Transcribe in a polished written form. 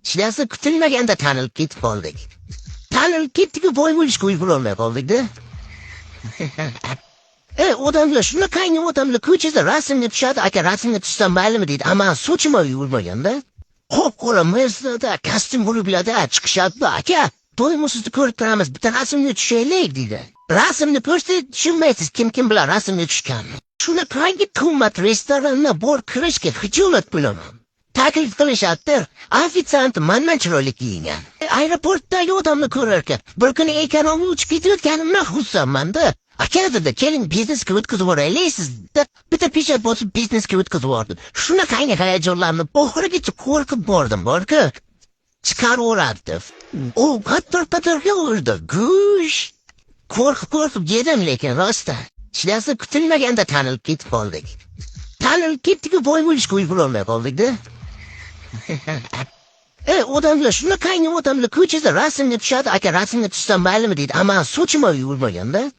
Şilası kutilmaganda tanilib ketib qoldik. Tanilib ketdik-ku, boy bo'lishga ulgurolmay qoldik-da. Odamlar shunaqangi odamlar ko'chada rasmga tushadi. Aka, rasmga tushsam maylimi deydi. Ammo sochimay yurmaganda. Qop-qora mirzada kostyum bo'liblarda chiqishadi. Aka, to'yimizni ko'rib turamiz. Bitta rasmga tushaylik deydi. Rasmni ko'rsangiz tushunmaysiz kim bilan rasmga tushganini. Shunaqangi qimmat restoranlar bor, kirishga xijolat bo'laman. Taklif qilishadi. Ofitsiant manman chiroyli kiyingan. Aeroportdagi odamni ko'rarkan, bir kuni ekonomga uchib ketayotganimdan xursandman-da. Aka dedi, keling biznesga o'tkazib yuboraylik sizni. Bitta peshat bosib biznesga o'tkazib yubordim. Shunaqangi hayajonlarni oxirigacha qo'rqib bordim-ku. Chiqaraveradi. U qator-qatorga urdi. Go'sh. Qo'rqib yedim, lekin rosta. Shilasi kutilmaganda tanilib ketib qoldik. Tanilib ketdik-ku, boy bo'lishga ulgurolmay qoldik-da. Odamlar shunaqangi odamlar ko'chada rasmga tushadi. Aka, rasmga tushsam maylimi deydi. Ammo sochimay yurmaganda.